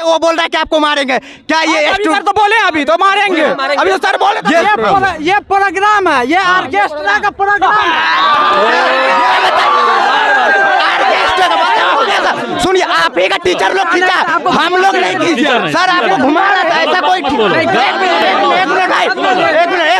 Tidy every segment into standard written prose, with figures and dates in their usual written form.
वो बोल रहा है कि आपको मारेंगे। क्या ये सर तो बोले अभी तो मारेंगे। अभी तो सर बोले ये प्रोग्राम है, ये ऑर्केस्ट्रा का प्रोग्राम सुनिए, आप ही का टीचर लोग खींचा, हम लोग नहीं खींचा सर, आपको घुमा रहा था ऐसा कोई। एक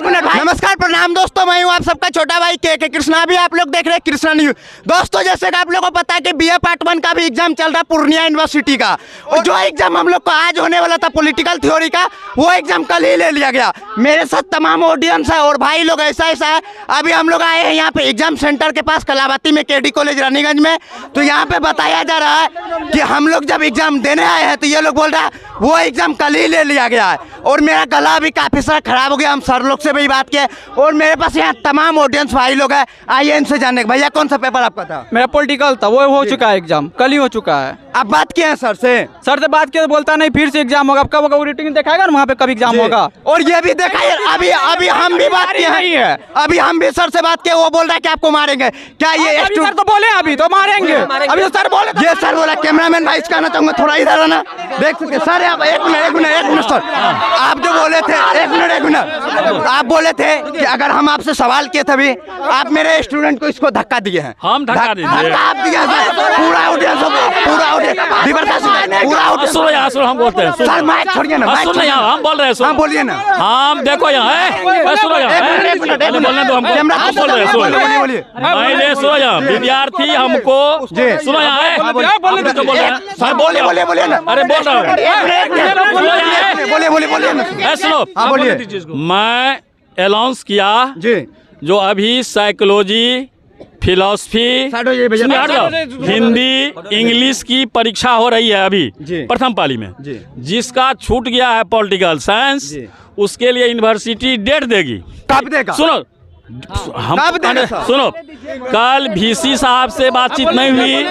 मिनट भाई। नमस्कार प्रणाम दोस्तों, मैं हूँ आप सबका छोटा भाई के कृष्णा। भी आप लोग देख रहे हैं कृष्णा न्यूज। दोस्तों जैसे कि आप लोगों को पता है कि BA पार्ट 1 का भी एग्जाम चल रहा है पूर्णिया यूनिवर्सिटी का, और जो एग्जाम हम लोग को आज होने वाला था पॉलिटिकल थ्योरी का, वो एग्जाम कल ही ले लिया गया। मेरे साथ तमाम ऑडियंस है और भाई लोग ऐसा है। अभी हम लोग आए हैं यहाँ पे एग्जाम सेंटर के पास कलावती में, KD कॉलेज रानीगंज में। तो यहाँ पे बताया जा रहा है कि हम लोग जब एग्जाम देने आए हैं तो ये लोग बोल रहा है वो एग्जाम कल ही ले लिया गया है। और मेरा गला भी काफी सारा खराब हो गया, हम सर लोग से भी बात किए, और मेरे पास यहाँ तमाम ऑडियंस भाई लोग हैं। आइए इनसे जानने। भैया कौन सा पेपर आपका था? मेरा पॉलिटिकल था, वो हो चुका है एग्जाम, कल ही हो चुका है। आप बात किए हैं सर से? सर से बात किया तो बोलता नहीं फिर से एग्जाम होगा। कब होगा वो रेटिंग दिखाएगा ना, वहाँ पे कब एग्जाम होगा। और ये भी देखा अभी हम भी बात किए हैं, अभी हम भी सर से बात किए, वो बोल रहा है कि आपको मारेंगे। क्या ये सर तो बोले अभी तो मारेंगे। अभी तो सर बोले, ये सर बोला। कैमरामैन भाई कहना चाहूंगा थोड़ा इधर आना, देख सकते सर। आप एक मिनट सर, आप जो बोले थे, एक मिनट आप बोले थे कि अगर हम आपसे सवाल किए थे, अभी आप मेरे स्टूडेंट को इसको धक्का दिए हैं। हम धक्का दिए, आप दिए सर। पूरा ऑडियंस सुनो हम बोलते हैं। सर माइक छोड़िए ना, सुनो यहाँ हम बोल रहे हैं। हाँ बोलिए ना। हम देखो यहाँ सुनो बोलने दो हमको। हम बोल रहे हैं बोलिए। मैंने सुनो यहाँ विद्यार्थी हमको सुनो यहाँ सर बोलिए ना। अरे बोल रहा हूँ बोलिए सुनो। हाँ बोलिए। मैं अनाउंस किया जी जो अभी साइकोलॉजी, फिलॉसफी, हिंदी, इंग्लिश की परीक्षा हो रही है अभी प्रथम पाली में। जिसका छूट गया है पॉलिटिकल साइंस, उसके लिए यूनिवर्सिटी डेट देगी। कब देगा? सुनो हम सुनो, कल VC साहब से बातचीत नहीं हुई,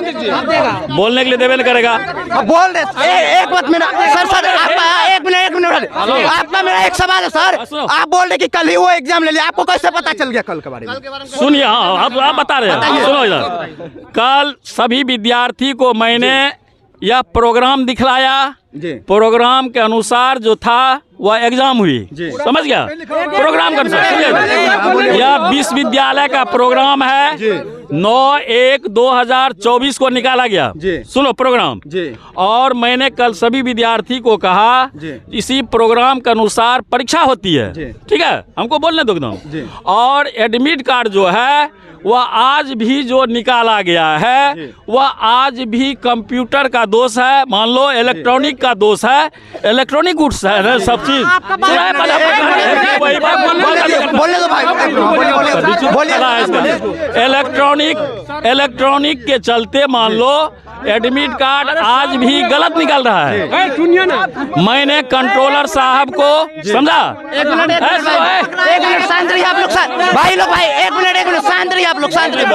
बोलने के लिए देवे नहीं करेगा। बोल रहे एक बात मेरा सर एक मिनट आपका मेरा एक सवाल है सर। आप बोल रहे कि कल ही वो एग्जाम ले लिया, आपको कैसे पता चल गया कल के बारे में? सुनिए, हाँ आप बता रहे हैं। सुनो इधर, कल सभी विद्यार्थी को मैंने यह प्रोग्राम दिखलाया। प्रोग्राम के अनुसार जो था वह एग्जाम हुई, समझ गया? प्रोग्राम का अनुसार यह विश्वविद्यालय का प्रोग्राम है। 9/1/2024 को निकाला गया। सुनो प्रोग्राम। और मैंने कल सभी विद्यार्थी को कहा इसी प्रोग्राम के अनुसार परीक्षा होती है, ठीक है? हमको बोलने दो एकदम। और एडमिट कार्ड जो है वह आज भी जो निकाला गया है वह आज भी कंप्यूटर का दोष है, मान लो इलेक्ट्रॉनिक का दोष है, इलेक्ट्रॉनिक गुड्स है सब चीज। इलेक्ट्रॉनिक के चलते मान लो एडमिट कार्ड आज भी गलत निकल रहा है। सुनिए ना, मैंने कंट्रोलर साहब को समझा। एक मिनट शांत रहिए आप लोग भाई लोग, भाई एक मिनट शांत रहिए आप लोग, शांत रहिए।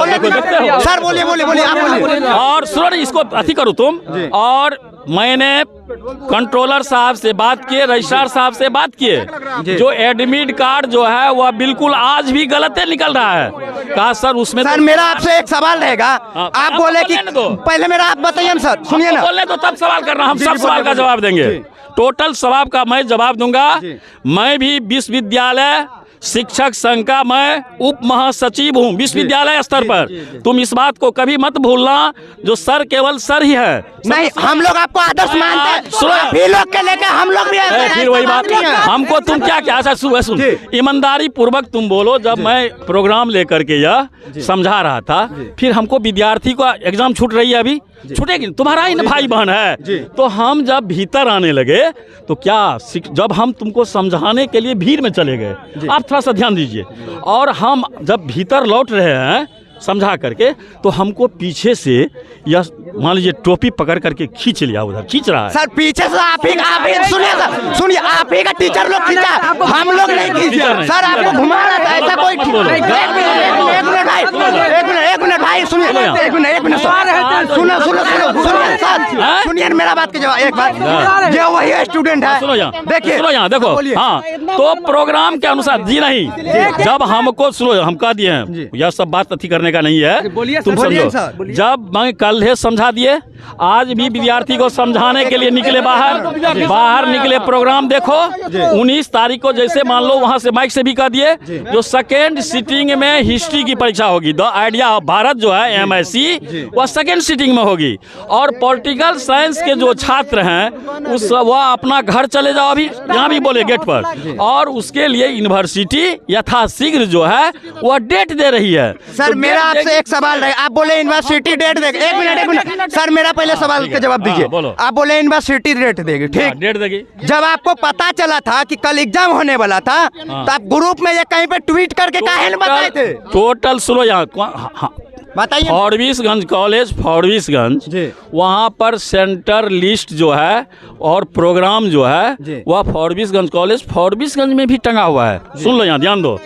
सर बोलिए आप बोलिए। और सुनो इसको अति करो तुम। और मैंने कंट्रोलर साहब से बात किए, रजिस्ट्रार साहब से बात किए, जो एडमिट कार्ड जो है वह बिल्कुल आज भी गलत निकल रहा है। कहा सर उसमें सर मेरा आपसे एक सवाल रहेगा। आप बोले कि पहले मेरा आप बताइए ना सर, सुनिए ना। बोले तो तब सवाल करना, हम सब सवाल का जवाब देंगे। टोटल सवाल का मैं जवाब दूंगा। मैं भी विश्वविद्यालय शिक्षक संघ का मैं उप महासचिव हूँ विश्वविद्यालय स्तर पर। तुम इस बात को कभी मत भूलना, जो सर केवल सर ही है। नहीं, हम लोग आपको आदर्श मानते हैं, भी लोग के लेकर हम लोग भी फिर वही बात। हमको तुम क्या सुन ईमानदारी पूर्वक तुम बोलो। जब मैं प्रोग्राम लेकर के यह समझा रहा था, फिर हमको विद्यार्थी को एग्जाम छूट रही है, अभी छूटेगी, तुम्हारा ही भाई बहन है। तो हम जब भीतर आने लगे तो क्या, जब हम तुमको समझाने के लिए भीड़ में चले गए, आप थोड़ा सा ध्यान दीजिए। और हम जब भीतर लौट रहे हैं समझा करके, तो हमको पीछे से या मान लीजिए टोपी पकड़ करके खींच लिया, उधर खींच रहा है। सर पीछे से आप ही सुनिए आप ही का टीचर लोग खींचा, हम लोग नहीं खींचा सर, आपको घुमा रहा था ऐसा कोई। एक मिनट भाई सुनिए, एक मिनट सुनिए मेरा बात के जवाब। एक बात, जो वही स्टूडेंट है, सुनो यहाँ, देखिए सुनो यहाँ देखो। हाँ तो प्रोग्राम के अनुसार जी नहीं, जब हमको सुनो हम कह दिए हैं यह सब बात अथी करने का नहीं है, तुम समझो। जब मैं कल है समझा दिए, आज भी विद्यार्थी को समझाने के लिए निकले बाहर निकले। प्रोग्राम देखो 19 तारीख को जैसे मान लो वहां से माइक से भी कह दिए, जो सेकेंड सिटिंग में हिस्ट्री की परीक्षा होगी, द आइडिया ऑफ भारत जो है MSc, वह सेकेंड सिटिंग में होगी। और पॉलिटिकल साइंस के जो छात्र हैं उस वह अपना घर चले जाओ, अभी यहाँ भी बोले गेट पर। और उसके लिए यूनिवर्सिटी यथाशीघ्र जो है वह डेट दे रही है। सर मेरा आपसे एक सवाल है, आप बोले यूनिवर्सिटी डेट देगी, एक मिनट सर मेरा पहले सवाल का जवाब दीजिए। बोलो। आप बोले यूनिवर्सिटी डेट देगी, ठीक डेट देगी। जब आपको पता चला था कि कल एग्जाम होने वाला था, तो आप ग्रुप में या कहीं पे ट्वीट करके काहे नहीं बताए थे? टोटल सुनो यहाँ बताइए। फॉरबिसगंज कॉलेज, फॉरबिसगंज, वहाँ पर सेंटर लिस्ट जो है और प्रोग्राम जो है वह फॉरबिसगंज कॉलेज फॉरबिसगंज में भी टंगा हुआ है। सुन लो यहाँ, ध्यान दो।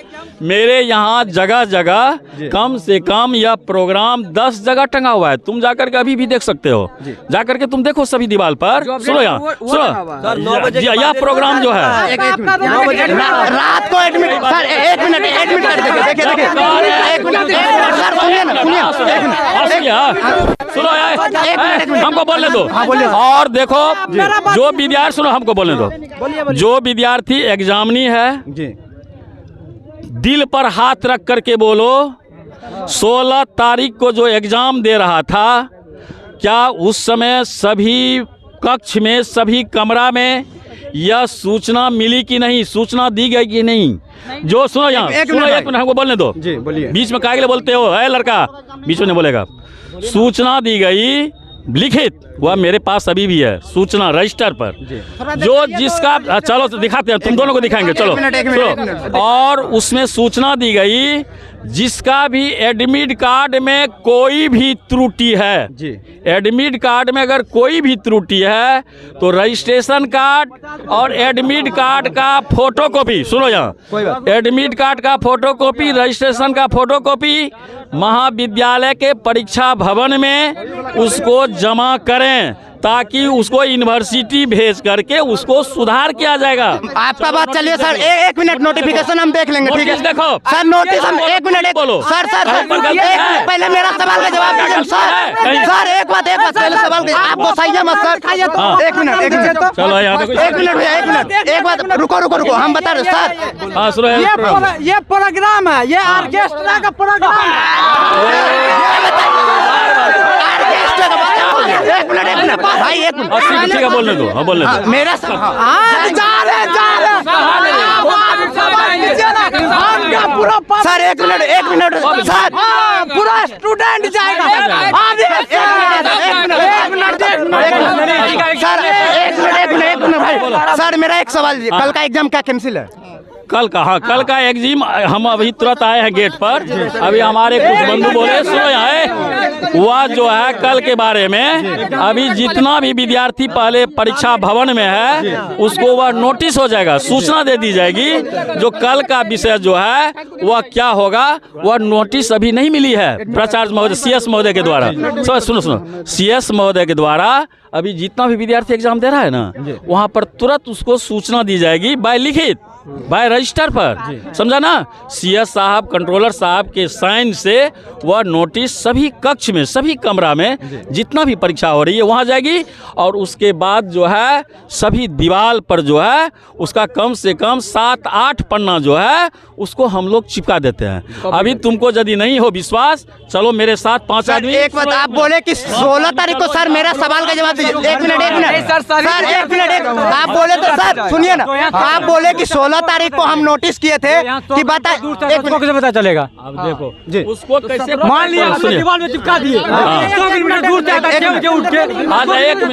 मेरे यहाँ जगह जगह कम से कम यह प्रोग्राम 10 जगह टंगा हुआ है। तुम जाकर के अभी भी देख सकते हो, जाकर के तुम देखो सभी दीवार पर। सुनो यहाँ, सुनो यह प्रोग्राम जो है रात को एडमिट सर, एक मिनट कर देखिए एक मिनट सर, सुनिए ना, सुनो यार, हमको बोलने दो। और देखो जो विद्यार्थी, सुनो हमको बोलने दो, जो विद्यार्थी एग्जामिनी है दिल पर हाथ रख करके बोलो, 16 तारीख को जो एग्जाम दे रहा था, क्या उस समय सभी कक्ष में, सभी कमरा में यह सूचना मिली कि नहीं, सूचना दी गई कि नहीं? जो सुनो यहाँ, सुनो एक मिनट हमको बोलने दो। जी बोलिए। बीच में काहे बोलते हो, है लड़का बीच में नहीं बोलेगा। सूचना दी गई लिखित, वह मेरे पास अभी भी है सूचना रजिस्टर पर, जो जिसका चलो दिखाते हैं, तुम दोनों को दिखाएंगे, चलो। और उसमें सूचना दी गई जिसका भी एडमिट कार्ड में कोई भी त्रुटि है, एडमिट कार्ड में अगर कोई भी त्रुटि है तो रजिस्ट्रेशन कार्ड और एडमिट कार्ड का फोटोकॉपी, सुनो यहाँ, एडमिट कार्ड का फोटोकॉपी, रजिस्ट्रेशन का फोटोकॉपी महाविद्यालय के परीक्षा भवन में उसको जमा करें, ताकि उसको यूनिवर्सिटी भेज करके उसको सुधार किया जाएगा। आपका बात चलिए सर, एक मिनट नोटिफिकेशन हम देख लेंगे, ठीक है? देखो सर नोटिस हम एक मिनट बोलो सर, पहले मेरा सवाल का जवाब दीजिए सर, एक बात पहले सवाल का आप बताइए मत सर, एक मिनट चलो यार, एक बात रुको हम बता रहे सर। हाँ सुनो, ये प्रोग्राम है, ये ऑर्केस्ट्रा का प्रोग्राम एक मिनट भाई, एक मिनट बोलने दो। हाँ बोलने दो। मेरा सर एक मिनट सर, पूरा स्टूडेंट जाएगा। एक मिनट भाई, सर मेरा एक सवाल, कल का एग्जाम क्या कैंसिल है? कल का, हाँ कल का एग्जाम, हम अभी तुरंत आए हैं गेट पर, अभी हमारे कुछ बंधु बोले, सुनो यहाँ वह जो है कल के बारे में अभी जितना भी विद्यार्थी पहले परीक्षा भवन में है उसको वह नोटिस हो जाएगा, सूचना दे दी जाएगी, जो कल का विषय जो है वह क्या होगा वह नोटिस अभी नहीं मिली है प्राचार्य महोदय, CS महोदय के द्वारा। सुनो CS महोदय के द्वारा अभी जितना भी विद्यार्थी एग्जाम दे रहा है ना, वहाँ पर तुरंत उसको सूचना दी जाएगी बाय लिखित, बाय रजिस्टर पर, समझा ना? CS साहब, कंट्रोलर साहब के साइन से वह नोटिस सभी कक्ष में, सभी कमरा में जितना भी परीक्षा हो रही है वहाँ जाएगी, और उसके बाद जो है सभी दीवार पर जो है उसका कम से कम 7-8 पन्ना जो है उसको हम लोग चिपका देते हैं। अभी तुमको यदि नहीं हो विश्वास, चलो मेरे साथ 5 आदमी। एक बात आप बोले कि 16 तारीख को, सर मेरा सवाल का जवाब दीजिए। एक मिनट सर, एक मिनट आप बोले तो सर सुनिए ना, आप बोले कि 16 तारीख को हम नोटिस किए थे कि बता, कैसे पता चलेगा? अब देखो उसको कैसे मान लिया दीवार में चिपका दिए, 2 किलोमीटर दूर जाकर उठ के आज एक